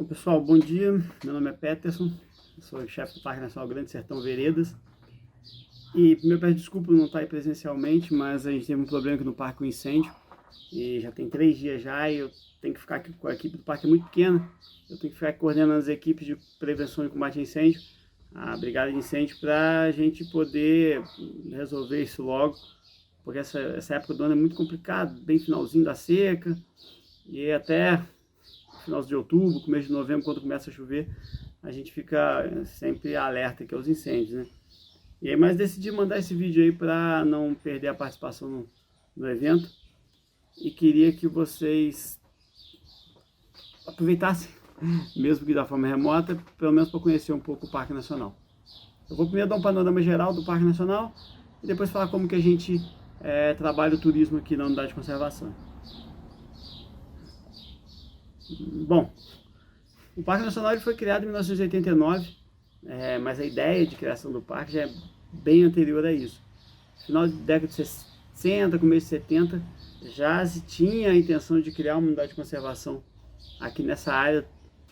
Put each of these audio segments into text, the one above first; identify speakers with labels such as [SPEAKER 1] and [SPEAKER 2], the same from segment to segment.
[SPEAKER 1] Bom, pessoal, bom dia. Meu nome é Peterson, sou chefe do Parque Nacional Grande Sertão Veredas. E primeiro peço desculpa por não estar aí presencialmente, mas a gente teve um problema aqui no parque com incêndio. E já tem 3 dias já e eu tenho que ficar aqui com a equipe do parque é muito pequena. Eu tenho que ficar coordenando as equipes de prevenção e combate a incêndio, a brigada de incêndio, para a gente poder resolver isso logo. Porque essa época do ano é muito complicado, bem finalzinho da seca e até final de outubro, começo de novembro, quando começa a chover, a gente fica sempre alerta aqui aos incêndios, né? E aí, mas decidi mandar esse vídeo aí para não perder a participação no evento e queria que vocês aproveitassem, mesmo que da forma remota, pelo menos para conhecer um pouco o Parque Nacional. Eu vou primeiro dar um panorama geral do Parque Nacional e depois falar como que a gente trabalha o turismo aqui na unidade de conservação. Bom, o Parque Nacional ele foi criado em 1989, mas a ideia de criação do parque já é bem anterior a isso. No final da década de 60, começo de 70, já se tinha a intenção de criar uma unidade de conservação aqui nessa área.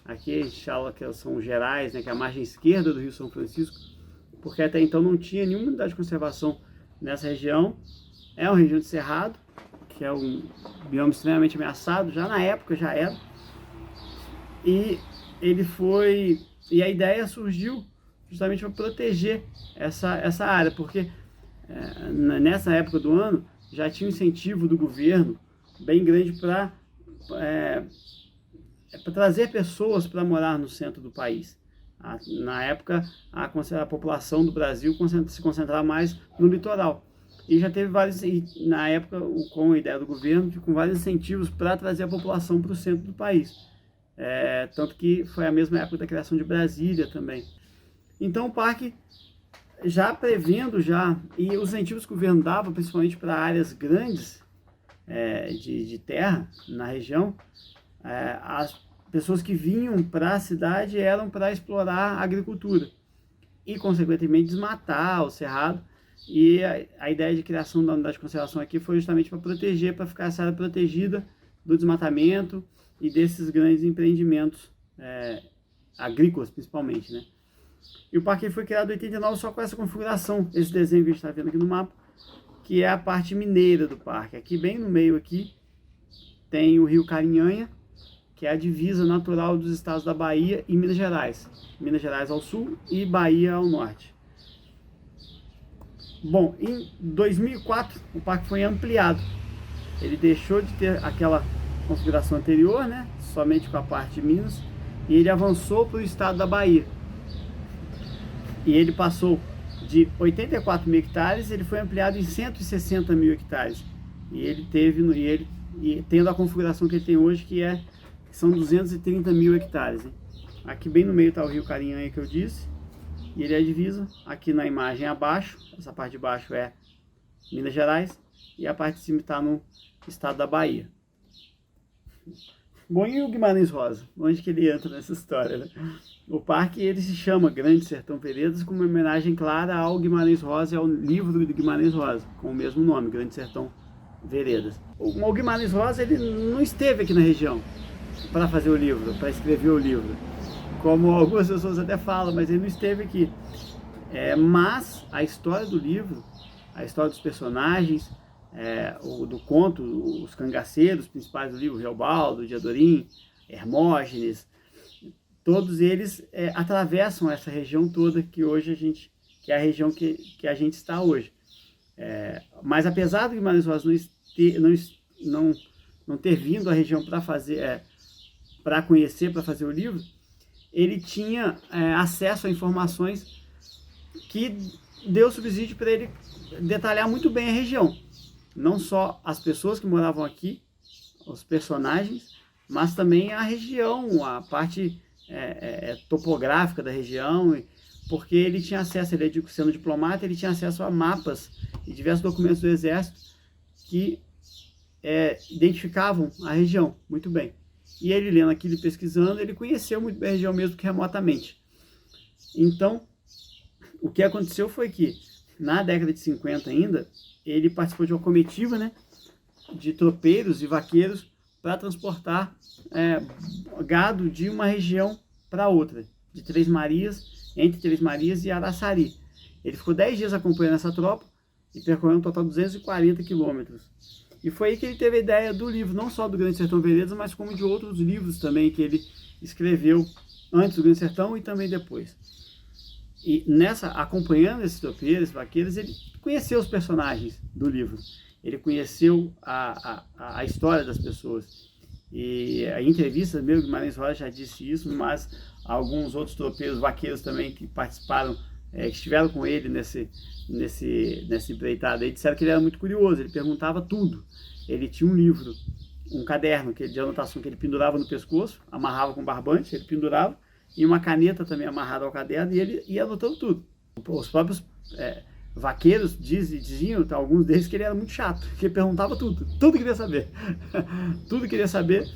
[SPEAKER 1] Aqui a gente fala que são Gerais, né, que é a margem esquerda do Rio São Francisco, porque até então não tinha nenhuma unidade de conservação nessa região. É uma região de cerrado, que é um bioma extremamente ameaçado, já na época já era. E a ideia surgiu justamente para proteger essa área, porque nessa época do ano já tinha um incentivo do governo bem grande para trazer pessoas para morar no centro do país. Na época, a população do Brasil se concentrava mais no litoral. E já teve na época, com a ideia do governo, com vários incentivos para trazer a população para o centro do país. Tanto que foi a mesma época da criação de Brasília também. Então o parque, já prevendo, e os incentivos que o governo dava, principalmente para áreas grandes de terra na região, as pessoas que vinham para a cidade eram para explorar a agricultura e, consequentemente, desmatar o cerrado. E a ideia de criação da unidade de conservação aqui foi justamente para proteger, para ficar essa área protegida do desmatamento e desses grandes empreendimentos agrícolas, principalmente, né? E o parque foi criado em 89 só com essa configuração, esse desenho que a gente está vendo aqui no mapa, que é a parte mineira do parque. Aqui, bem no meio aqui, tem o rio Carinhanha, que é a divisa natural dos estados da Bahia e Minas Gerais. Minas Gerais ao sul e Bahia ao norte. Bom, em 2004, o parque foi ampliado. Ele deixou de ter aquela configuração anterior, né, somente com a parte de Minas, e ele avançou para o estado da Bahia. E ele passou de 84 mil hectares, ele foi ampliado em 160 mil hectares. E ele tendo a configuração que ele tem hoje, que são 230 mil hectares. Hein? Aqui bem no meio está o rio Carinhanha que eu disse, e ele é a divisa. Aqui na imagem abaixo, essa parte de baixo é Minas Gerais, e a parte de cima está no estado da Bahia. Bom, e o Guimarães Rosa? Onde que ele entra nessa história, né? O parque ele se chama Grande Sertão Veredas como uma homenagem clara ao Guimarães Rosa e ao livro do Guimarães Rosa, com o mesmo nome, Grande Sertão Veredas. O Guimarães Rosa ele não esteve aqui na região para fazer o livro, para escrever o livro, como algumas pessoas até falam, mas ele não esteve aqui. Mas a história do livro, a história dos personagens, do conto, os cangaceiros principais do livro, Reobaldo, Diadorim, Hermógenes, todos eles atravessam essa região toda que hoje que é a região que a gente está hoje. Mas apesar do Guimarães Rosa não ter vindo à região para conhecer, para fazer o livro, ele tinha acesso a informações que deu subsídio para ele detalhar muito bem a região. Não só as pessoas que moravam aqui, os personagens, mas também a região, a parte topográfica da região, porque ele tinha acesso, sendo diplomata, ele tinha acesso a mapas e diversos documentos do Exército que identificavam a região muito bem. E ele lendo aquilo e pesquisando, ele conheceu muito bem a região mesmo que remotamente. Então, o que aconteceu foi que, na década de 50 ainda, ele participou de uma comitiva, né, de tropeiros e vaqueiros para transportar gado de uma região para outra, de Três Marias, entre Três Marias e Araçari. Ele ficou 10 dias acompanhando essa tropa e percorreu um total de 240 quilômetros. E foi aí que ele teve a ideia do livro, não só do Grande Sertão Veredas, mas como de outros livros também que ele escreveu antes do Grande Sertão e também depois. E acompanhando esses tropeiros, vaqueiros, ele conheceu os personagens do livro. Ele conheceu a história das pessoas. E a entrevista mesmo, Guimarães Rosa já disse isso, mas alguns outros tropeiros, vaqueiros também que participaram, que estiveram com ele nessa empreitada aí, disseram que ele era muito curioso, ele perguntava tudo. Ele tinha um livro, um caderno de anotação que ele pendurava no pescoço, amarrava com barbante, ele pendurava, e uma caneta também amarrada ao caderno, e ele ia anotando tudo. Os próprios vaqueiros diziam, alguns deles, que ele era muito chato, que ele perguntava tudo queria saber. Tudo queria saber.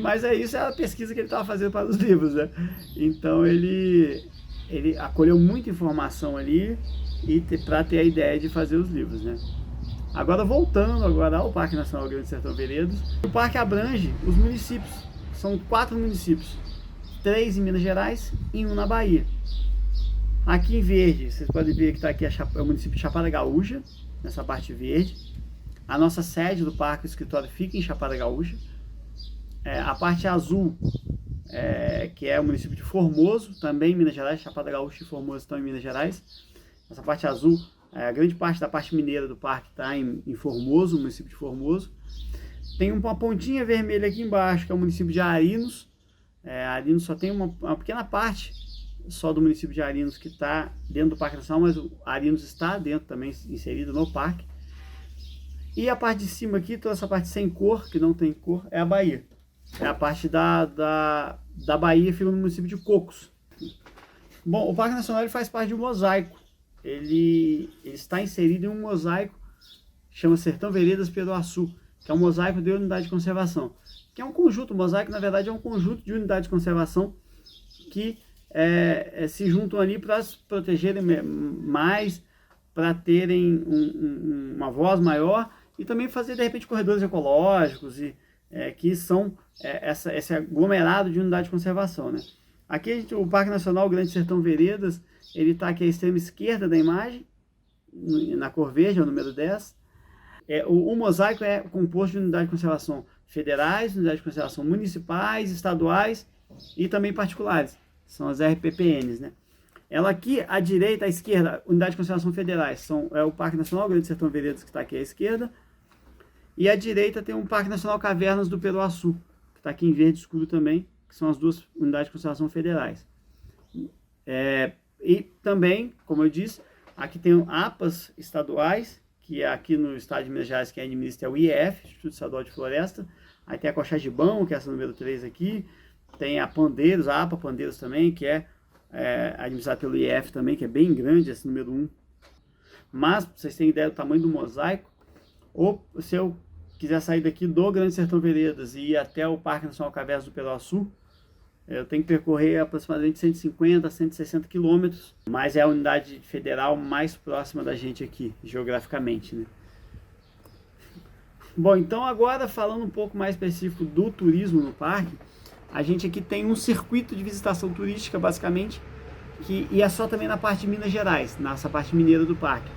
[SPEAKER 1] Mas isso é a pesquisa que ele estava fazendo para os livros, né? Então ele acolheu muita informação ali para ter a ideia de fazer os livros, né? Agora, voltando ao Parque Nacional Grande Sertão Veredas, o parque abrange os municípios, são 4 municípios, 3 em Minas Gerais e 1 na Bahia. Aqui em verde, vocês podem ver que está aqui é o município de Chapada Gaúcha, nessa parte verde. A nossa sede do parque, o escritório, fica em Chapada Gaúcha. A parte azul, que é o município de Formoso, também em Minas Gerais. Chapada Gaúcha e Formoso estão em Minas Gerais. Essa parte azul, a grande parte da parte mineira do parque está em Formoso, o município de Formoso. Tem uma pontinha vermelha aqui embaixo, que é o município de Arinos. Arinos só tem uma pequena parte só do município de Arinos que está dentro do Parque Nacional, mas o Arinos está dentro também, inserido no parque. E a parte de cima aqui, toda essa parte sem cor, que não tem cor, é a Bahia. É a parte da Bahia, fica no município de Cocos. Bom, o Parque Nacional ele faz parte de um mosaico. Ele está inserido em um mosaico, chama Sertão Veredas Peroaçu, que é um mosaico de unidade de conservação. Que é um conjunto, o mosaico na verdade é um conjunto de unidades de conservação que se juntam ali para se protegerem mais, para terem uma voz maior e também fazer de repente corredores ecológicos que são esse aglomerado de unidade de conservação, né? Aqui o Parque Nacional Grande Sertão Veredas, ele está aqui à extrema esquerda da imagem, na cor verde, é o número 10. O mosaico é composto de unidades de conservação federais, unidades de conservação municipais, estaduais e também particulares. São as RPPNs, né? Ela aqui, à direita, à esquerda, unidade de conservação federais, é o Parque Nacional Grande Sertão Veredas, que está aqui à esquerda. E à direita tem um Parque Nacional Cavernas do Peroaçu, que está aqui em verde escuro também, que são as 2 unidades de conservação federais. E também, como eu disse, aqui tem APAs estaduais, que é aqui no estado de Minas Gerais, quem administra é o IEF, Instituto Estadual de Floresta. Aí tem a Cochagibão, que é essa número 3 aqui. Tem a Pandeiros, a APA Pandeiros também, que é administrada pelo IEF também, que é bem grande, esse número 1. Mas, para vocês terem ideia do tamanho do mosaico, ou se eu quiser sair daqui do Grande Sertão Veredas e ir até o Parque Nacional Cavernas do Peroaçu, eu tenho que percorrer aproximadamente 150 a 160 quilômetros, mas é a unidade federal mais próxima da gente aqui, geograficamente, né? Bom, então agora falando um pouco mais específico do turismo no parque, a gente aqui tem um circuito de visitação turística, basicamente, e é só também na parte de Minas Gerais, nessa parte mineira do parque.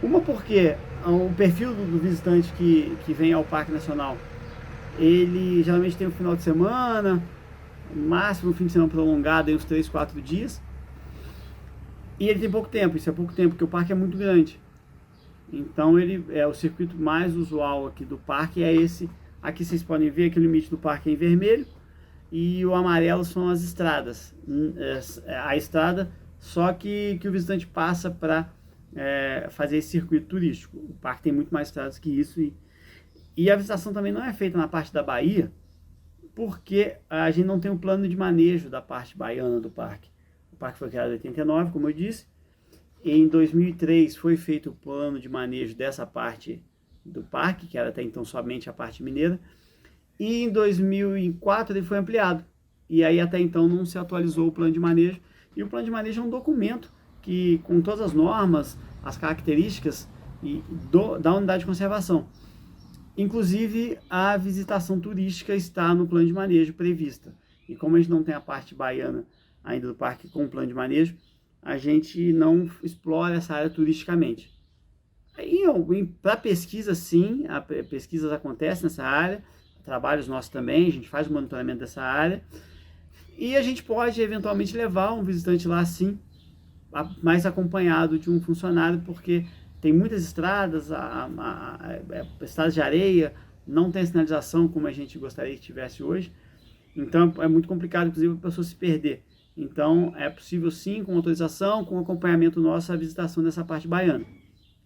[SPEAKER 1] Uma porque o perfil do visitante que vem ao Parque Nacional, ele geralmente tem um final de semana, máximo um fim de semana prolongado, uns 3, 4 dias, e ele tem pouco tempo, isso é pouco tempo, porque o parque é muito grande. Então o circuito mais usual aqui do parque é esse. Aqui vocês podem ver que o limite do parque é em vermelho, e o amarelo são as estradas. A estrada só que o visitante passa para fazer esse circuito turístico. O parque tem muito mais estradas que isso. E a visitação também não é feita na parte da Bahia, porque a gente não tem um plano de manejo da parte baiana do parque. O parque foi criado em 89, como eu disse. E em 2003 foi feito o plano de manejo dessa parte do parque, que era até então somente a parte mineira. E em 2004 ele foi ampliado. E aí até então não se atualizou o plano de manejo. E o plano de manejo é um documento que, com todas as normas, as características da unidade de conservação. Inclusive, a visitação turística está no plano de manejo prevista. E como a gente não tem a parte baiana ainda do parque com plano de manejo, a gente não explora essa área turisticamente. Para pesquisa, sim, pesquisas acontecem nessa área, trabalhos nossos também, a gente faz o monitoramento dessa área, e a gente pode eventualmente levar um visitante lá, sim, mais acompanhado de um funcionário, porque tem muitas estradas, estradas de areia, não tem sinalização como a gente gostaria que tivesse hoje, então é muito complicado, inclusive, a pessoa se perder. Então é possível sim, com autorização, com acompanhamento nosso, a visitação dessa parte baiana.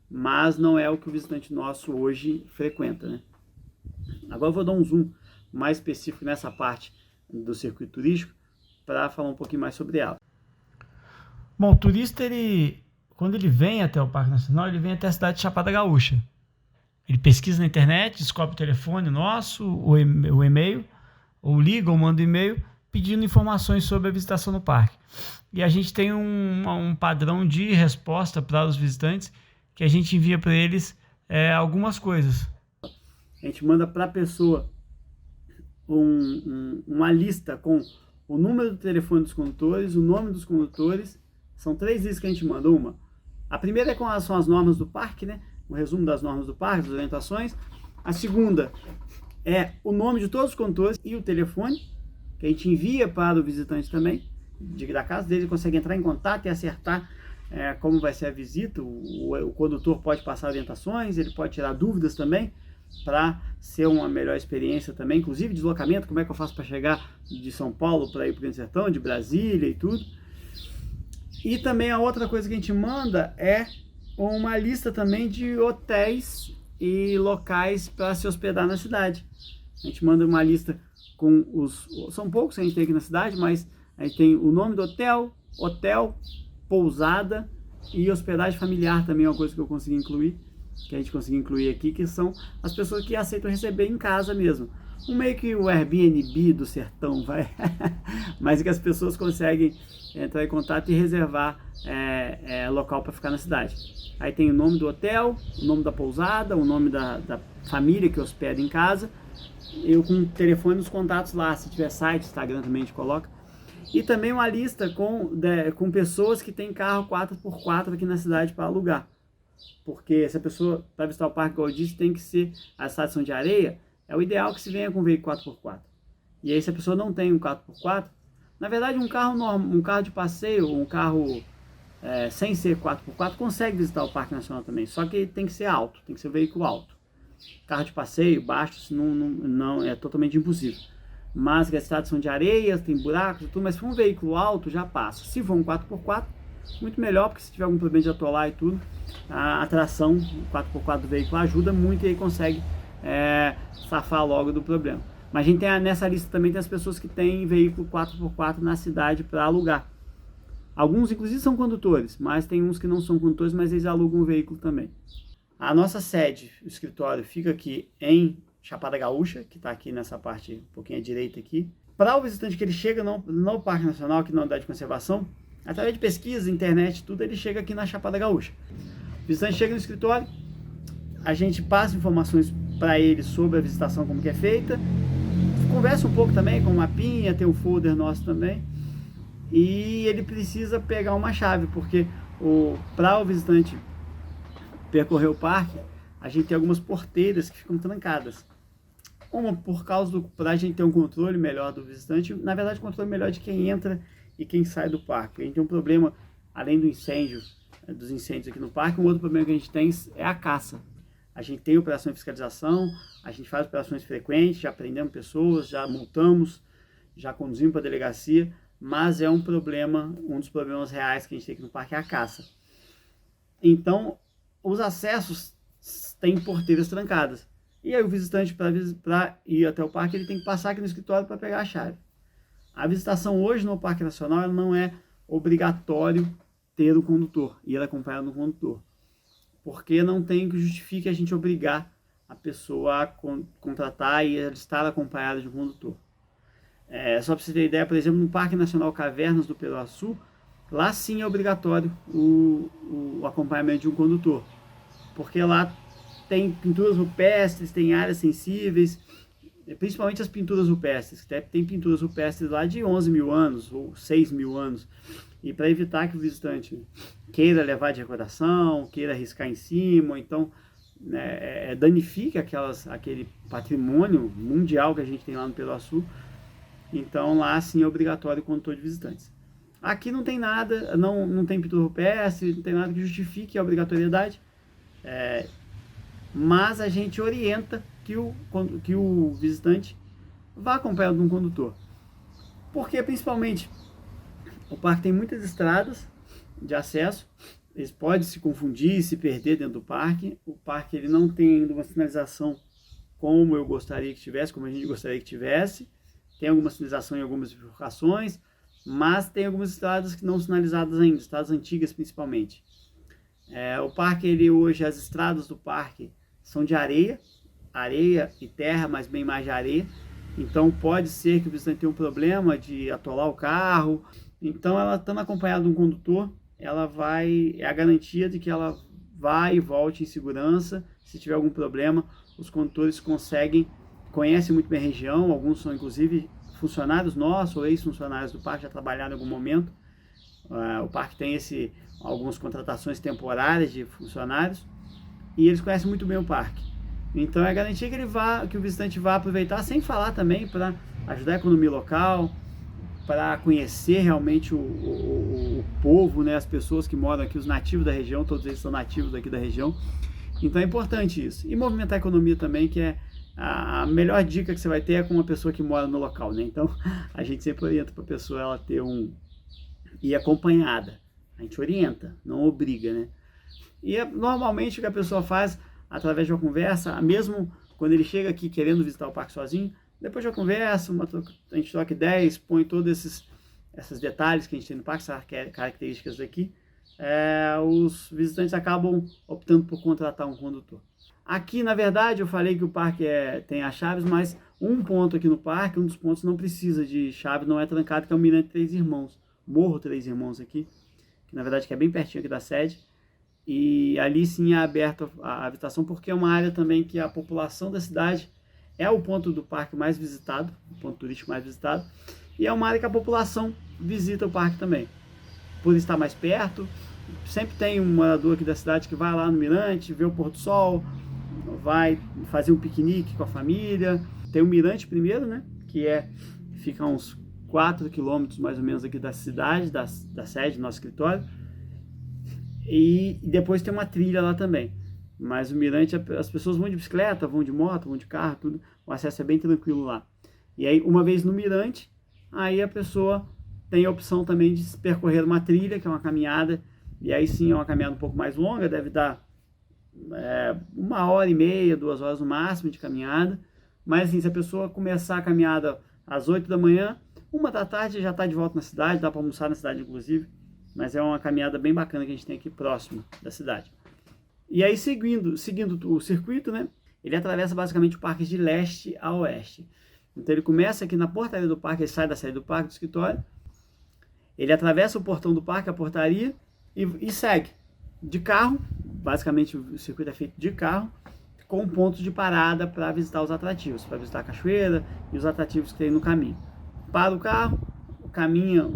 [SPEAKER 1] Mas não é o que o visitante nosso hoje frequenta, né? Agora eu vou dar um zoom mais específico nessa parte do circuito turístico para falar um pouquinho mais sobre ela. Bom, o turista, quando ele vem até o Parque Nacional, ele vem até a cidade de Chapada Gaúcha. Ele pesquisa na internet, descobre o telefone nosso, o e-mail, ou liga ou manda um e-mail pedindo informações sobre a visitação no parque. E a gente tem um padrão de resposta para os visitantes que a gente envia para eles algumas coisas. A gente manda para a pessoa uma lista com o número do telefone dos condutores, o nome dos condutores. São 3 listas que a gente manda. A primeira são as normas do parque, né? Um resumo das normas do parque, das orientações. A segunda é o nome de todos os condutores e o telefone, que a gente envia para o visitante também, da casa dele. Ele consegue entrar em contato e acertar como vai ser a visita. O condutor pode passar orientações, ele pode tirar dúvidas também, para ser uma melhor experiência também, inclusive deslocamento, como é que eu faço para chegar de São Paulo para ir para o Grande Sertão, de Brasília e tudo. E também a outra coisa que a gente manda é uma lista também de hotéis e locais para se hospedar na cidade. A gente manda uma lista com são poucos que a gente tem aqui na cidade, mas a gente tem o nome do hotel, pousada e hospedagem familiar também é uma coisa que eu consegui incluir, que a gente conseguiu incluir aqui, que são as pessoas que aceitam receber em casa mesmo. Meio que o Airbnb do sertão, vai, mas que as pessoas conseguem entrar em contato e reservar local para ficar na cidade. Aí tem o nome do hotel, o nome da pousada, o nome da família que hospeda em casa, eu com o telefone e os contatos lá, se tiver site, Instagram também a gente coloca. E também uma lista com pessoas que têm carro 4x4 aqui na cidade para alugar. Porque se a pessoa vai visitar o parque, como eu disse, tem que ser a estação de areia, é o ideal que se venha com um veículo 4x4. E aí se a pessoa não tem um 4x4, na verdade um carro de passeio, um carro sem ser 4x4, consegue visitar o Parque Nacional também, só que tem que ser alto, tem que ser um veículo alto. Carro de passeio, baixo, não é totalmente impossível. Mas que a estação de areia, tem buracos e tudo, mas se for um veículo alto já passa. Se for um 4x4, muito melhor, porque se tiver algum problema de atolar e tudo, a tração 4x4 do veículo ajuda muito e aí consegue safar logo do problema. Mas a gente tem nessa lista também tem as pessoas que têm veículo 4x4 na cidade para alugar. Alguns inclusive são condutores, mas tem uns que não são condutores, mas eles alugam o veículo também. A nossa sede, o escritório, fica aqui em Chapada Gaúcha, que está aqui nessa parte um pouquinho à direita aqui. Para o visitante que ele chega no Parque Nacional, aqui na unidade de conservação, através de pesquisa, internet, tudo, ele chega aqui na Chapada Gaúcha. O visitante chega no escritório, a gente passa informações para ele sobre a visitação, como que é feita, conversa um pouco também com o mapinha, tem o folder nosso também, e ele precisa pegar uma chave, porque para o visitante percorrer o parque, a gente tem algumas porteiras que ficam trancadas. Uma por causa para a gente ter um controle melhor do visitante, na verdade, controle melhor de quem entra e quem sai do parque. A gente tem um problema, além dos incêndios aqui no parque, um outro problema que a gente tem é a caça. A gente tem operação de fiscalização, a gente faz operações frequentes, já prendemos pessoas, já multamos, já conduzimos para a delegacia, mas é um problema, um dos problemas reais que a gente tem aqui no parque é a caça. Então, os acessos têm porteiras trancadas. E aí o visitante, para ir até o parque, ele tem que passar aqui no escritório para pegar a chave. A visitação hoje no Parque Nacional ela não é obrigatório ter o condutor, ir acompanhado do condutor. Porque não tem que justifique a gente obrigar a pessoa a contratar e estar acompanhada de um condutor. Só para você ter ideia, por exemplo, no Parque Nacional Cavernas do Peloaçu, lá sim é obrigatório o acompanhamento de um condutor. Porque lá tem pinturas rupestres, tem áreas sensíveis, principalmente as pinturas rupestres. Tem pinturas rupestres lá de 11 mil anos ou 6 mil anos. E para evitar que o visitante queira levar de recordação, queira riscar em cima, ou então danifique aquele patrimônio mundial que a gente tem lá no Peruaçu. Então lá sim é obrigatório o condutor de visitantes. Aqui não tem nada, não tem pintura rupestre, não tem nada que justifique a obrigatoriedade, mas a gente orienta que o visitante vá acompanhado de um condutor. Porque principalmente o parque tem muitas estradas de acesso, eles podem se confundir, se perder dentro do parque. O parque ele não tem ainda uma sinalização como eu gostaria que tivesse, como a gente gostaria que tivesse. Tem alguma sinalização em algumas bifurcações, mas tem algumas estradas que não sinalizadas ainda, estradas antigas principalmente. O parque, hoje, as estradas do parque são de areia e terra, mas bem mais de areia. Então pode ser que o visitante tenha um problema de atolar o carro. Então ela estando acompanhada de um condutor, é a garantia de que ela vai e volte em segurança. Se tiver algum problema, os condutores conhecem muito bem a região, alguns são inclusive funcionários nossos ou ex-funcionários do parque, já trabalharam em algum momento. O parque tem algumas contratações temporárias de funcionários e eles conhecem muito bem o parque. Então é garantia que o visitante vá aproveitar, sem falar também para ajudar a economia local, para conhecer realmente o povo, né, as pessoas que moram aqui, os nativos da região, todos eles são nativos aqui da região. Então é importante isso. E movimentar a economia também, que é a melhor dica que você vai ter é com uma pessoa que mora no local, né? Então a gente sempre orienta para a pessoa ela ir acompanhada. A gente orienta, não obriga, né? E normalmente o que a pessoa faz através de uma conversa, mesmo quando ele chega aqui querendo visitar o parque sozinho, depois de uma conversa, a gente troca ideias, põe todos esses detalhes que a gente tem no parque, essas características daqui, os visitantes acabam optando por contratar um condutor. Aqui, na verdade, eu falei que o parque tem as chaves, mas um ponto aqui no parque, um dos pontos não precisa de chave, não é trancado, que é o Mirante Três Irmãos, Morro Três Irmãos aqui, que na verdade é bem pertinho aqui da sede. E ali sim é aberta a habitação, porque é uma área também que a população da cidade é o ponto do parque mais visitado, o ponto turístico mais visitado, e é uma área que a população visita o parque também. Por estar mais perto, sempre tem um morador aqui da cidade que vai lá no Mirante, vê o pôr do sol, vai fazer um piquenique com a família. Tem o Mirante primeiro, né, que fica a uns 4 quilômetros mais ou menos aqui da cidade, da sede do nosso escritório. E depois tem uma trilha lá também. Mas o Mirante, as pessoas vão de bicicleta, vão de moto, vão de carro, tudo. O acesso é bem tranquilo lá. E aí, uma vez no Mirante, aí a pessoa tem a opção também de percorrer uma trilha, que é uma caminhada. E aí sim é uma caminhada um pouco mais longa, deve dar 1h30, 2 horas no máximo de caminhada. Mas assim, se a pessoa começar a caminhada às 8 da manhã, 1 da tarde já está de volta na cidade, dá para almoçar na cidade inclusive. Mas é uma caminhada bem bacana que a gente tem aqui próximo da cidade. E aí, seguindo o circuito, né, ele atravessa basicamente o parque de leste a oeste. Então ele começa aqui na portaria do parque, ele sai da saída do parque, do escritório, ele atravessa o portão do parque, a portaria, e segue de carro. Basicamente o circuito é feito de carro, com pontos de parada para visitar os atrativos, para visitar a cachoeira e os atrativos que tem no caminho. Para o carro, caminha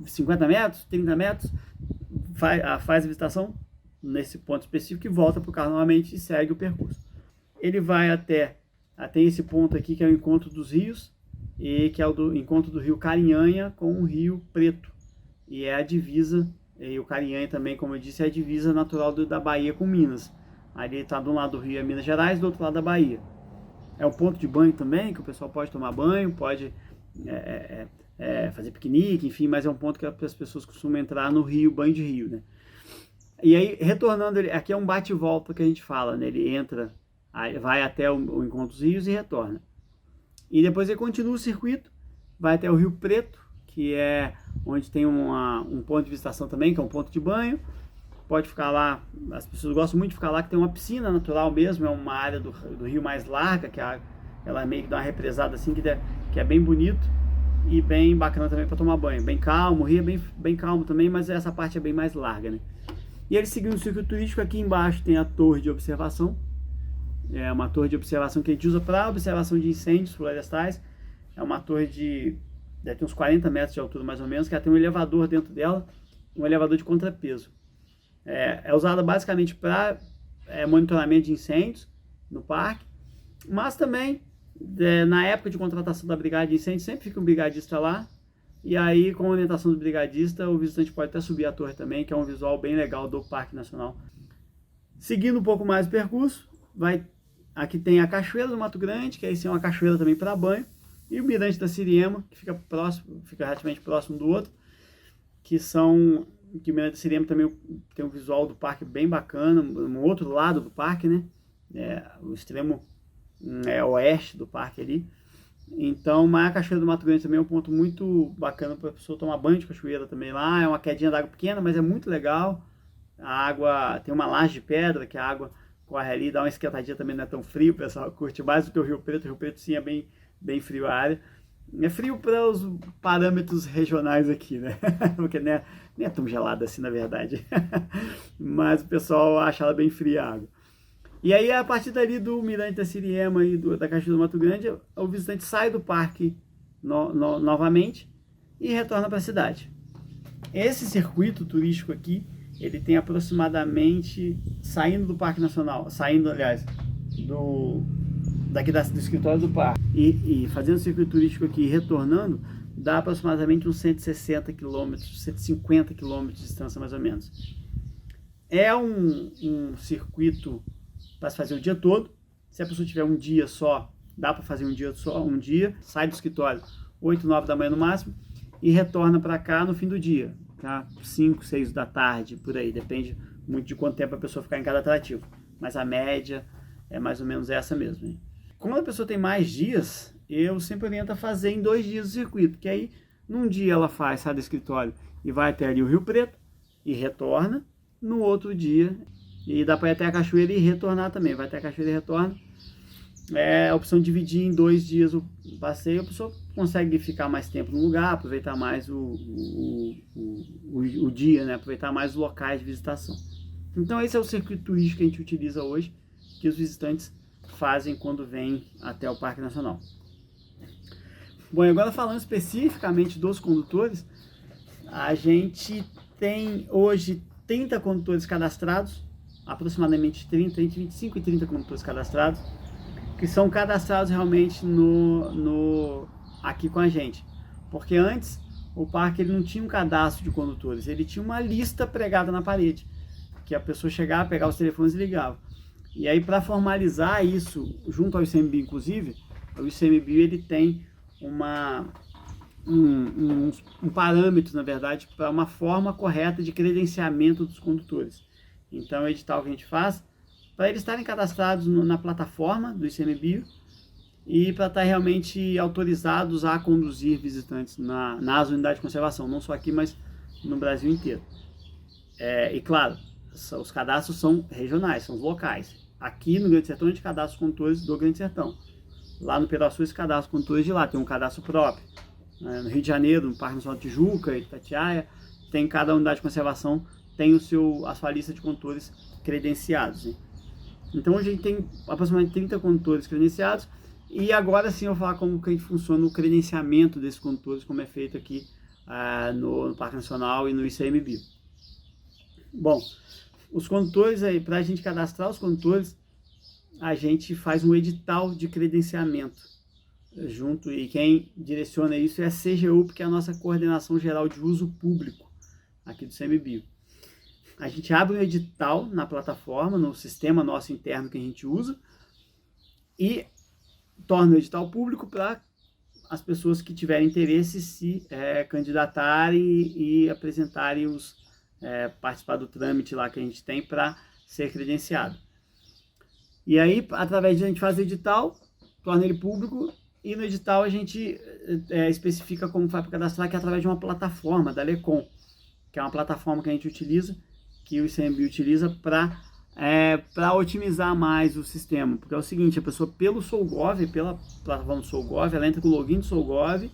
[SPEAKER 1] 50 metros, 30 metros, faz a visitação nesse ponto específico e volta para o carro novamente e segue o percurso. Ele vai até esse ponto aqui que é o encontro dos rios, e que é o encontro do rio Carinhanha com o rio Preto, e é a divisa, e o Carinhanha também, como eu disse, é a divisa natural da Bahia com Minas. Ali está de um lado do rio é Minas Gerais, do outro lado da Bahia. É um ponto de banho também, que o pessoal pode tomar banho, pode fazer piquenique, enfim, mas é um ponto que as pessoas costumam entrar no rio, banho de rio, né? E aí, retornando, aqui é um bate e volta que a gente fala, né? Ele entra, vai até o encontro dos rios e retorna. E depois ele continua o circuito, vai até o Rio Preto, que é onde tem um ponto de visitação também, que é um ponto de banho. Pode ficar lá, as pessoas gostam muito de ficar lá, que tem uma piscina natural mesmo, é uma área do rio mais larga, que ela meio que dá uma represada assim, que é bem bonito e bem bacana também para tomar banho. Bem calmo, o rio é bem calmo também, mas essa parte é bem mais larga, né? E ele seguindo o circuito turístico, aqui embaixo tem a torre de observação. É uma torre de observação que a gente usa para observação de incêndios florestais. É uma torre deve ter uns 40 metros de altura mais ou menos, que ela tem um elevador dentro dela, um elevador de contrapeso. É usada basicamente para monitoramento de incêndios no parque, mas também na época de contratação da brigada de incêndios sempre fica um brigadista lá, e aí com a orientação do brigadista o visitante pode até subir a torre também, que é um visual bem legal do Parque Nacional. Seguindo um pouco mais o percurso, aqui tem a Cachoeira do Mato Grande, que aí sim é uma cachoeira também para banho, e o Mirante da Siriema, que fica relativamente próximo do outro, que o Mirante da Siriema também tem um visual do parque bem bacana, no outro lado do parque, né? O extremo oeste do parque ali. Então, mas a Cachoeira do Mato Grande também é um ponto muito bacana para a pessoa tomar banho de cachoeira também lá. É uma quedinha d'água pequena, mas é muito legal. A água tem uma laje de pedra, que a água corre ali, dá uma esquentadinha também, não é tão frio, o pessoal curte mais do que o Rio Preto. O Rio Preto sim é bem frio a área. É frio para os parâmetros regionais aqui, né? Porque nem é tão gelada assim, na verdade. Mas o pessoal acha ela bem fria a água. E aí, a partir dali do Mirante da Siriema e da Cachoeira do Mato Grande, o visitante sai do parque novamente e retorna para a cidade. Esse circuito turístico aqui, ele tem aproximadamente, saindo do Parque Nacional, aliás, do escritório do parque, e fazendo o circuito turístico aqui e retornando, dá aproximadamente uns 160 km, 150 km de distância mais ou menos. É um circuito para se fazer o dia todo. Se a pessoa tiver um dia só, dá para fazer um dia, sai do escritório 8, 9 da manhã no máximo e retorna para cá no fim do dia, tá? 5, 6 da tarde, por aí, depende muito de quanto tempo a pessoa ficar em cada atrativo, mas a média é mais ou menos essa mesmo, hein? Quando a pessoa tem mais dias, eu sempre oriento a fazer em 2 dias o circuito, que aí num dia ela sai do escritório e vai até ali o Rio Preto e retorna, no outro dia, e dá para ir até a cachoeira e retornar também, vai até a cachoeira e retorna. É a opção de dividir em 2 dias o passeio, a pessoa consegue ficar mais tempo no lugar, aproveitar mais o dia, né? Aproveitar mais os locais de visitação. Então esse é o circuito turístico que a gente utiliza hoje, que os visitantes fazem quando vêm até o Parque Nacional. Bom, agora falando especificamente dos condutores, a gente tem hoje 30 condutores cadastrados, aproximadamente 30, entre 25 e 30 condutores cadastrados, que são cadastrados realmente aqui com a gente. Porque antes o parque ele não tinha um cadastro de condutores, ele tinha uma lista pregada na parede, que a pessoa chegava, pegava os telefones e ligava. E aí, para formalizar isso, junto ao ICMBio inclusive, o ICMBio ele tem um parâmetro, na verdade, para uma forma correta de credenciamento dos condutores. Então, o edital que a gente faz, para eles estarem cadastrados na plataforma do ICMBio e para estar realmente autorizados a conduzir visitantes nas unidades de conservação, não só aqui, mas no Brasil inteiro. E claro, os cadastros são regionais, são locais. Aqui no Grande Sertão a gente cadastra os condutores do Grande Sertão. Lá no Piraçu se cadastra os condutores de lá, tem um cadastro próprio. No Rio de Janeiro, no Parque Nacional de Tijuca, Itatiaia, tem cada unidade de conservação, tem a sua lista de condutores credenciados. Né? Então hoje a gente tem aproximadamente 30 condutores credenciados. E agora sim eu vou falar como que funciona o credenciamento desses condutores, como é feito aqui no Parque Nacional e no ICMBio. Bom, os condutores aí, para a gente cadastrar os condutores, a gente faz um edital de credenciamento junto, e quem direciona isso é a CGU, que é a nossa Coordenação Geral de Uso Público aqui do ICMBio. A gente abre um edital na plataforma, no sistema nosso interno que a gente usa, e torna o edital público para as pessoas que tiverem interesse se candidatarem e apresentarem participar do trâmite lá que a gente tem para ser credenciado. E aí, através de a gente faz o edital, torna ele público, e no edital a gente especifica como faz para cadastrar, que é através de uma plataforma da Lecom, que é uma plataforma que a gente utiliza, que o ICMBio utiliza para otimizar mais o sistema. Porque é o seguinte, a pessoa pelo SolGov, pela plataforma do SolGov, ela entra com o login do SolGov,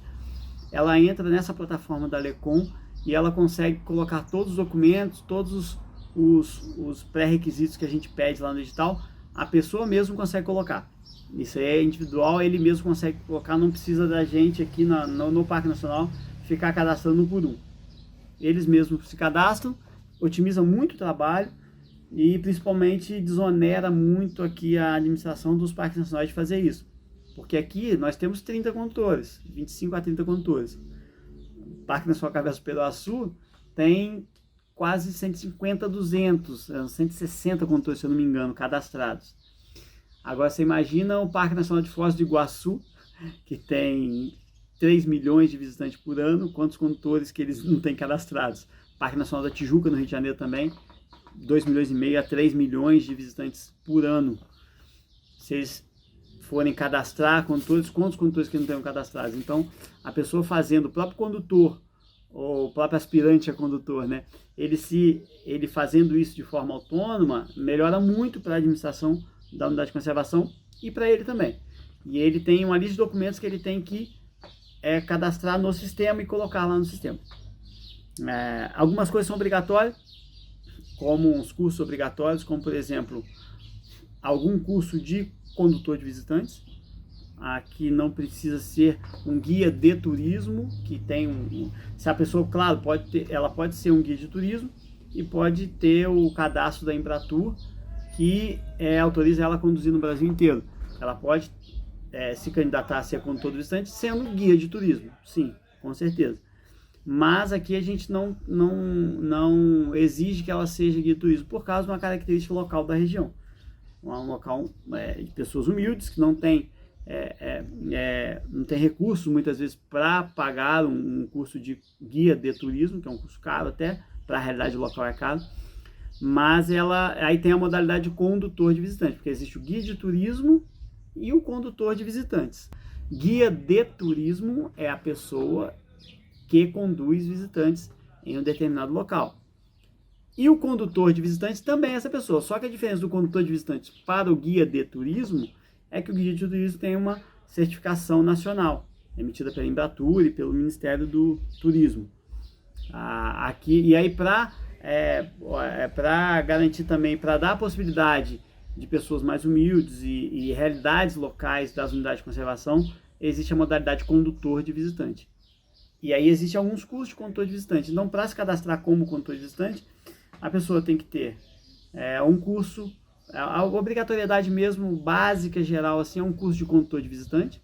[SPEAKER 1] ela entra nessa plataforma da Lecom e ela consegue colocar todos os documentos, todos os pré-requisitos que a gente pede lá no edital, a pessoa mesmo consegue colocar. Isso aí é individual, ele mesmo consegue colocar, não precisa da gente aqui no Parque Nacional ficar cadastrando um por um. Eles mesmos se cadastram, otimizam muito o trabalho e principalmente desonera muito aqui a administração dos parques nacionais de fazer isso. Porque aqui nós temos 30 condutores, 25 a 30 condutores. O Parque Nacional Caverna do Peroaçu tem quase 150, 200, 160 condutores, se eu não me engano, cadastrados. Agora você imagina o Parque Nacional de Foz do Iguaçu, que tem 3 milhões de visitantes por ano, quantos condutores que eles não têm cadastrados. Parque Nacional da Tijuca, no Rio de Janeiro também, 2 milhões e meio a 3 milhões de visitantes por ano. Se eles forem cadastrar condutores, quantos condutores que não tenham cadastrados? Então, a pessoa fazendo, o próprio condutor, ou o próprio aspirante a condutor, né? Ele fazendo isso de forma autônoma, melhora muito para a administração da unidade de conservação e para ele também. E ele tem uma lista de documentos que ele tem que cadastrar no sistema e colocar lá no sistema. Algumas coisas são obrigatórias, como uns cursos obrigatórios, como por exemplo, algum curso de condutor de visitantes. Aqui não precisa ser um guia de turismo, que tem se a pessoa, claro, ela pode ser um guia de turismo e pode ter o cadastro da Embratur, que autoriza ela a conduzir no Brasil inteiro. Ela pode se candidatar a ser condutor de visitante sendo guia de turismo, sim, com certeza. Mas aqui a gente não exige que ela seja guia de turismo por causa de uma característica local da região. Um local de pessoas humildes que não tem recursos muitas vezes para pagar um curso de guia de turismo, que é um curso caro até, para a realidade local é caro, mas aí tem a modalidade de condutor de visitantes, porque existe o guia de turismo e o condutor de visitantes. Guia de turismo é a pessoa que conduz visitantes em um determinado local. E o condutor de visitantes também é essa pessoa, só que a diferença do condutor de visitantes para o guia de turismo é que o guia de turismo tem uma certificação nacional, emitida pela Embratur e pelo Ministério do Turismo. E aí para garantir também, para dar a possibilidade de pessoas mais humildes e realidades locais das unidades de conservação, existe a modalidade condutor de visitante. E aí existem alguns cursos de condutor de visitante. Então, para se cadastrar como condutor de visitante, a pessoa tem que ter um curso, a obrigatoriedade mesmo básica, geral, assim, é um curso de condutor de visitante,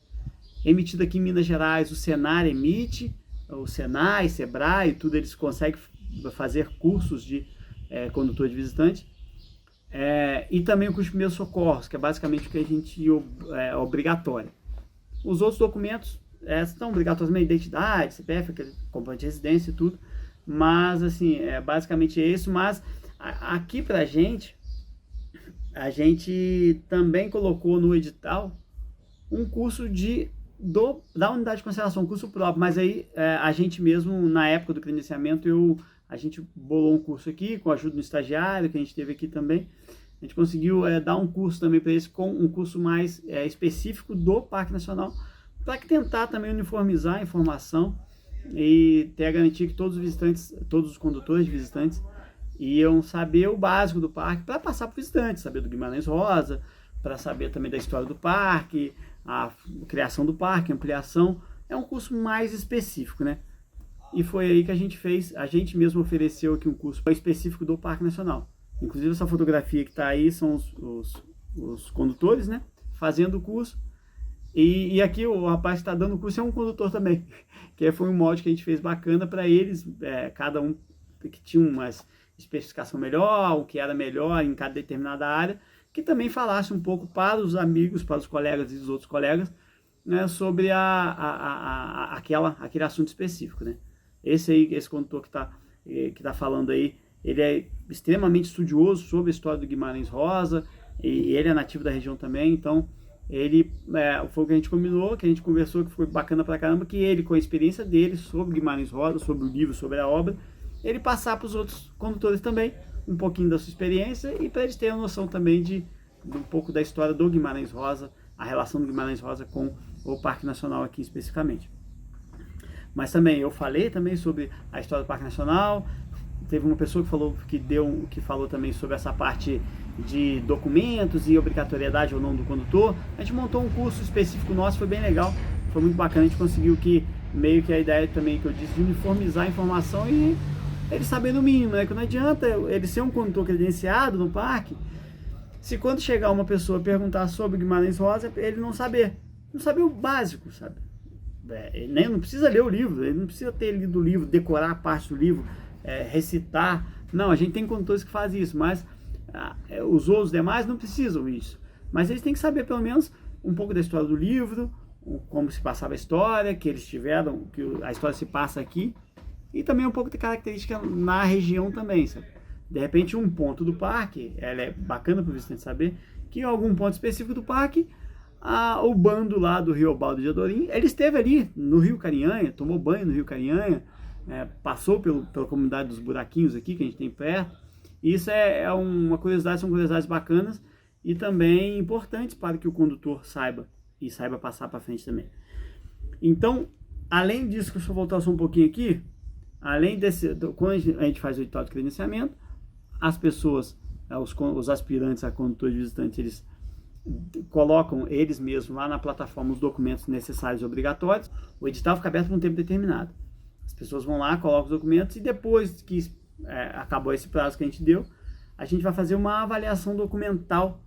[SPEAKER 1] emitido aqui em Minas Gerais, o Senar emite, o Senai, Sebrae, tudo, eles conseguem fazer cursos de condutor de visitante. E também o curso de primeiros socorros, que é basicamente o que a gente é obrigatório. Os outros documentos são obrigatórios, identidade, CPF, comprovante de residência e tudo, mas assim, basicamente isso. Mas aqui pra gente, a gente também colocou no edital um curso da unidade de conservação, um curso próprio, mas aí a gente mesmo, na época do credenciamento, a gente bolou um curso aqui, com a ajuda do estagiário, que a gente teve aqui também. A gente conseguiu dar um curso também para eles, com um curso mais específico do Parque Nacional, para tentar também uniformizar a informação e ter a garantia que todos os visitantes, todos os condutores de visitantes, iam saber o básico do parque, para passar para o visitante, saber do Guimarães Rosa, para saber também da história do parque, a criação do parque, a ampliação. É um curso mais específico, né? E foi aí que a gente fez, a gente mesmo ofereceu aqui um curso específico do Parque Nacional. Inclusive essa fotografia que está aí são os condutores, né? Fazendo o curso. E aqui o rapaz que está dando o curso é um condutor também, que foi um molde que a gente fez bacana para eles, cada um que tinha uma especificação melhor, o que era melhor em cada determinada área, que também falasse um pouco para os amigos, para os colegas e os outros colegas, né, sobre aquele assunto específico, né? Esse condutor que tá falando aí, ele é extremamente estudioso sobre a história do Guimarães Rosa, e ele é nativo da região também, então ele foi o que a gente combinou, que a gente conversou, que foi bacana pra caramba, que ele, com a experiência dele sobre Guimarães Rosa, sobre o livro, sobre a obra, ele passar para os outros condutores também um pouquinho da sua experiência, e para eles terem a noção também de um pouco da história do Guimarães Rosa, a relação do Guimarães Rosa com o Parque Nacional aqui especificamente. Mas também eu falei também sobre a história do Parque Nacional, teve uma pessoa que falou também sobre essa parte de documentos e obrigatoriedade ou não do condutor. A gente montou um curso específico nosso, foi bem legal, foi muito bacana, a gente conseguiu meio que a ideia também que eu disse de uniformizar a informação e ele saber no mínimo, né? Que não adianta ele ser um condutor credenciado no parque, se quando chegar uma pessoa perguntar sobre Guimarães Rosa, ele não saber o básico, sabe? Ele não precisa ler o livro, ele não precisa ter lido o livro, decorar a parte do livro, recitar. Não, a gente tem condutores que fazem isso, mas os outros demais não precisam disso. Mas eles têm que saber pelo menos um pouco da história do livro, como se passava a história, que eles tiveram, que a história se passa aqui, e também um pouco de característica na região também, sabe? De repente um ponto do parque, ela é bacana para o visitante saber, que em algum ponto específico do parque, o bando lá do Rio Baldo de Adorim, ele esteve ali no Rio Carinhanha, tomou banho no Rio Carinhanha, passou pela comunidade dos buraquinhos aqui, que a gente tem perto. Isso é uma curiosidade, são curiosidades bacanas e também importantes para que o condutor saiba e saiba passar para frente também. Então, além disso, que eu só voltar só um pouquinho aqui, além quando a gente faz o edital de credenciamento, as pessoas, os aspirantes a condutor de visitante, eles colocam eles mesmos lá na plataforma os documentos necessários e obrigatórios. O edital fica aberto por um tempo determinado. As pessoas vão lá, colocam os documentos e depois que acabou esse prazo que a gente deu, a gente vai fazer uma avaliação documental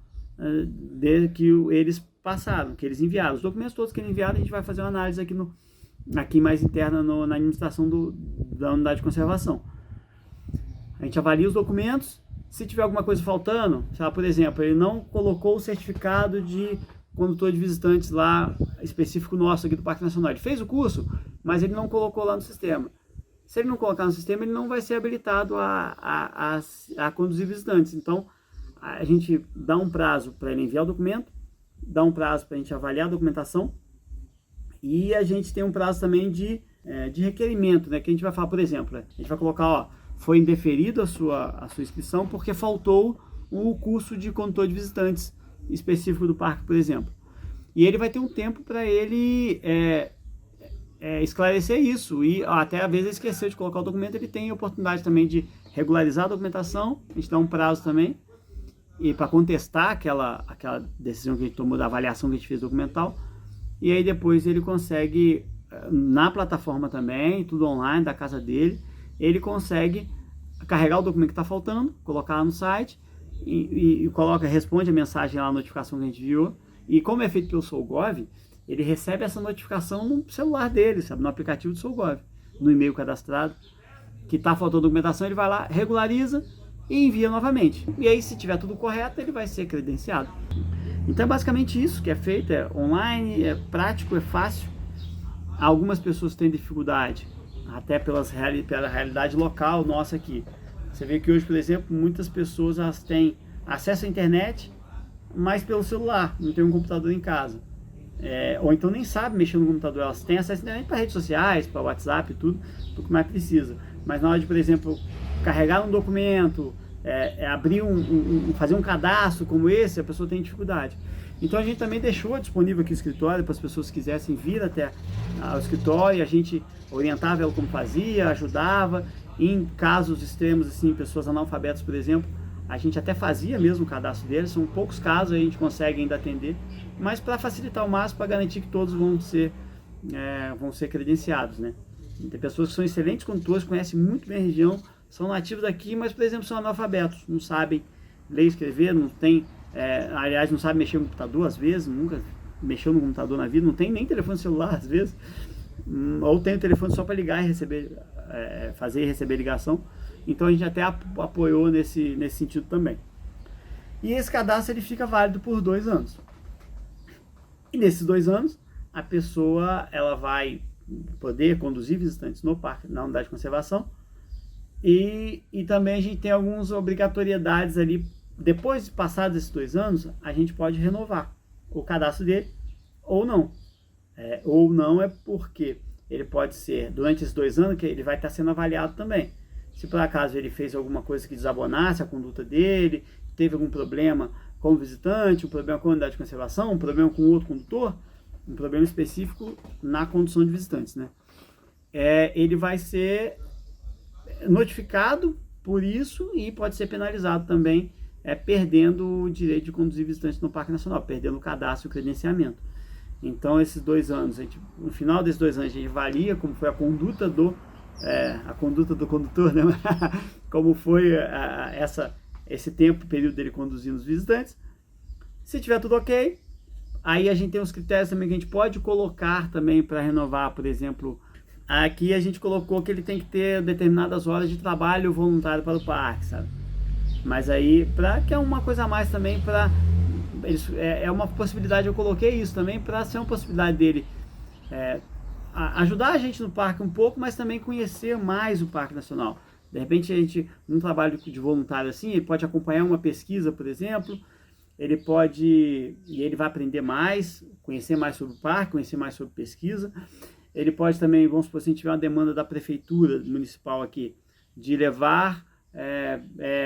[SPEAKER 1] que eles passaram, que eles enviaram. Os documentos todos que eles enviaram, a gente vai fazer uma análise aqui mais interna na administração da unidade de conservação. A gente avalia os documentos. Se tiver alguma coisa faltando, por exemplo, ele não colocou o certificado de condutor de visitantes lá, específico nosso aqui do Parque Nacional. Ele fez o curso, mas ele não colocou lá no sistema. Se ele não colocar no sistema, ele não vai ser habilitado a conduzir visitantes. Então, a gente dá um prazo para ele enviar o documento, dá um prazo para a gente avaliar a documentação e a gente tem um prazo também de requerimento, né? Que a gente vai falar, por exemplo, a gente vai colocar, foi indeferido a sua inscrição porque faltou o curso de condutor de visitantes específico do parque, por exemplo. E ele vai ter um tempo para ele esclarecer isso. E até às vezes ele esqueceu de colocar o documento, ele tem a oportunidade também de regularizar a documentação. A gente dá um prazo também e para contestar aquela decisão que a gente tomou da avaliação que a gente fez documental. E aí depois ele consegue, na plataforma também, tudo online, da casa dele, ele consegue carregar o documento que está faltando, colocar lá no site e responde a mensagem lá, a notificação que a gente enviou. E como é feito pelo SolGov, ele recebe essa notificação no celular dele, sabe, no aplicativo do SolGov, no e-mail cadastrado, que está faltando documentação, ele vai lá, regulariza e envia novamente. E aí, se tiver tudo correto, ele vai ser credenciado. Então é basicamente isso que é feito, é online, é prático, é fácil. Algumas pessoas têm dificuldade, até pela realidade local nossa aqui. Você vê que hoje, por exemplo, muitas pessoas elas têm acesso à internet, mas pelo celular, não tem um computador em casa. Ou então nem sabe mexer no computador, elas têm acesso à internet para redes sociais, para WhatsApp e tudo que mais precisa. Mas na hora de, por exemplo, carregar um documento, fazer um cadastro como esse, a pessoa tem dificuldade. Então a gente também deixou disponível aqui o escritório para as pessoas que quisessem vir até o escritório, e a gente orientava ela como fazia, ajudava. Em casos extremos, assim, pessoas analfabetas, por exemplo, a gente até fazia mesmo o cadastro deles. São poucos casos, a gente consegue ainda atender, mas para facilitar ao máximo, para garantir que todos vão ser credenciados, né? Tem pessoas que são excelentes condutores, conhecem muito bem a região, são nativos daqui, mas, por exemplo, são analfabetos, não sabem ler e escrever, não tem, aliás, não sabem mexer no computador, às vezes, nunca mexeu no computador na vida, não tem nem telefone celular, às vezes, ou tem o telefone só para ligar e receber, fazer e receber ligação. Então a gente até apoiou nesse sentido também. E esse cadastro ele fica válido por 2 anos. E nesses 2 anos, a pessoa ela vai poder conduzir visitantes no parque, na unidade de conservação. E também a gente tem algumas obrigatoriedades ali. Depois de passados esses 2 anos, a gente pode renovar o cadastro dele ou não. Ou não é porque ele pode ser, durante esses 2 anos, que ele vai estar sendo avaliado também. Se por acaso ele fez alguma coisa que desabonasse a conduta dele, teve algum problema com o visitante, um problema com a unidade de conservação, um problema com outro condutor, um problema específico na condução de visitantes, né? Ele vai ser notificado por isso e pode ser penalizado também, perdendo o direito de conduzir visitantes no Parque Nacional, perdendo o cadastro e o credenciamento. Então, esses 2 anos, no final desses 2 anos, a gente avalia como foi a conduta do condutor, né? Como foi esse tempo, período dele conduzindo os visitantes. Se tiver tudo ok, aí a gente tem uns critérios também que a gente pode colocar também para renovar, por exemplo. Aqui a gente colocou que ele tem que ter determinadas horas de trabalho voluntário para o parque, sabe? Mas aí, que é uma coisa a mais também para... É uma possibilidade, eu coloquei isso também para ser uma possibilidade dele ajudar a gente no parque um pouco, mas também conhecer mais o Parque Nacional. De repente, a gente, num trabalho de voluntário assim, ele pode acompanhar uma pesquisa, por exemplo, ele vai aprender mais, conhecer mais sobre o parque, conhecer mais sobre pesquisa. Ele pode também, vamos supor, se a gente tiver uma demanda da prefeitura municipal aqui, de levar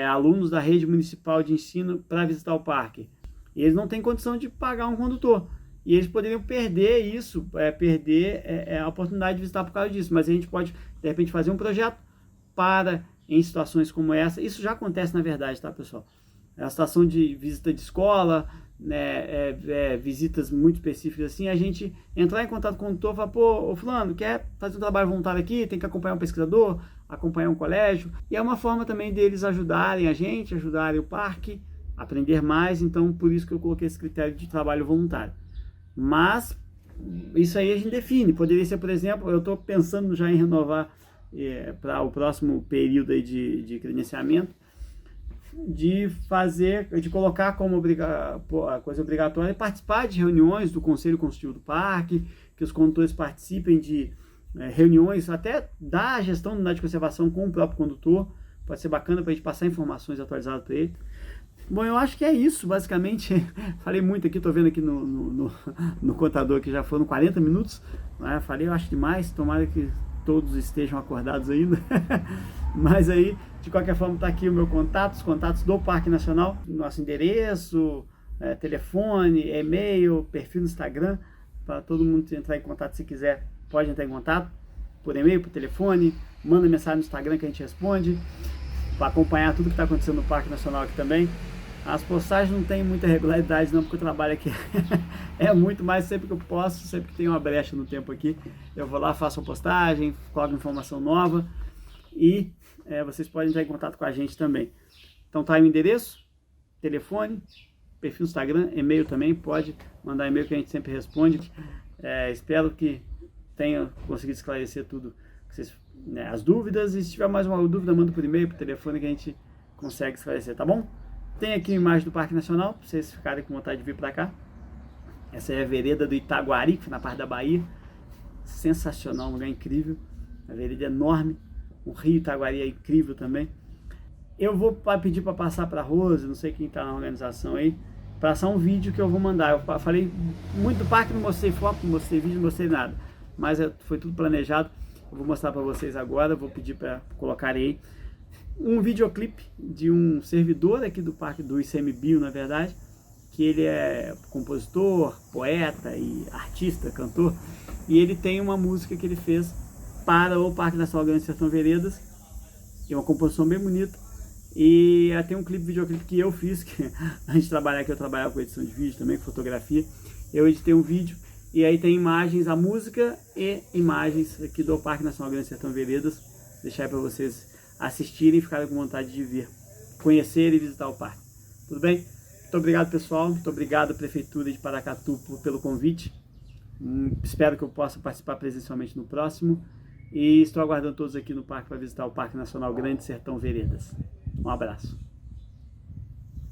[SPEAKER 1] alunos da rede municipal de ensino para visitar o parque. E eles não têm condição de pagar um condutor. E eles poderiam perder isso, perder a oportunidade de visitar por causa disso. Mas a gente pode, de repente, fazer um projeto em situações como essa. Isso já acontece, na verdade, tá, pessoal? A situação de visita de escola, né, visitas muito específicas assim, a gente entrar em contato com o condutor e falar, pô, ô fulano, quer fazer um trabalho voluntário aqui, tem que acompanhar um pesquisador, acompanhar um colégio. E é uma forma também deles ajudarem a gente, ajudarem o parque, aprender mais. Então, por isso que eu coloquei esse critério de trabalho voluntário. Mas isso aí a gente define. Poderia ser, por exemplo, eu estou pensando já em renovar para o próximo período aí de credenciamento, de colocar como coisa obrigatória participar de reuniões do Conselho Consultivo do Parque, que os condutores participem de reuniões, até da gestão da unidade de conservação com o próprio condutor. Pode ser bacana para a gente passar informações atualizadas para ele. Bom, eu acho que é isso, basicamente. Falei muito aqui, estou vendo aqui no contador que já foram 40 minutos. Né? Falei, eu acho demais, tomara que todos estejam acordados ainda. Mas aí, de qualquer forma, está aqui o meu contato, os contatos do Parque Nacional, nosso endereço, telefone, e-mail, perfil no Instagram, para todo mundo entrar em contato se quiser, pode entrar em contato, por e-mail, por telefone, manda mensagem no Instagram que a gente responde, para acompanhar tudo que está acontecendo no Parque Nacional aqui também. As postagens não tem muita regularidade não, porque eu trabalho aqui muito mais sempre que eu posso, sempre que tem uma brecha no tempo aqui, eu vou lá, faço a postagem, coloco informação nova e vocês podem entrar em contato com a gente também. Então tá aí o endereço, telefone, perfil no Instagram, e-mail também, pode mandar e-mail que a gente sempre responde. Espero que tenha conseguido esclarecer tudo, as dúvidas, e se tiver mais uma dúvida, manda por e-mail, por telefone que a gente consegue esclarecer, tá bom? Tem aqui a imagem do Parque Nacional, para vocês ficarem com vontade de vir para cá. Essa é a vereda do Itaguari, que fica na parte da Bahia. Sensacional, um lugar incrível. A vereda é enorme. O rio Itaguari é incrível também. Eu vou pedir para passar para a Rose, não sei quem está na organização aí, passar um vídeo que eu vou mandar. Eu falei muito do parque, não mostrei foto, não mostrei vídeo, não mostrei nada. Mas foi tudo planejado. Eu vou mostrar para vocês agora, vou pedir para colocarem aí um videoclipe de um servidor aqui do parque, do ICMBio, na verdade, que ele é compositor, poeta e artista, cantor, e ele tem uma música que ele fez para o Parque Nacional Grande Sertão Veredas, que é uma composição bem bonita, e tem um videoclipe que eu fiz, que antes de trabalhar aqui eu trabalhava com edição de vídeo também, com fotografia, eu editei um vídeo, e aí tem imagens, a música e imagens aqui do Parque Nacional Grande Sertão Veredas, deixar aí para vocês assistirem e ficarem com vontade de vir, conhecer e visitar o parque. Tudo bem? Muito obrigado, pessoal. Muito obrigado, Prefeitura de Paracatu, pelo convite. Espero que eu possa participar presencialmente no próximo. E estou aguardando todos aqui no parque para visitar o Parque Nacional Grande Sertão Veredas. Um abraço.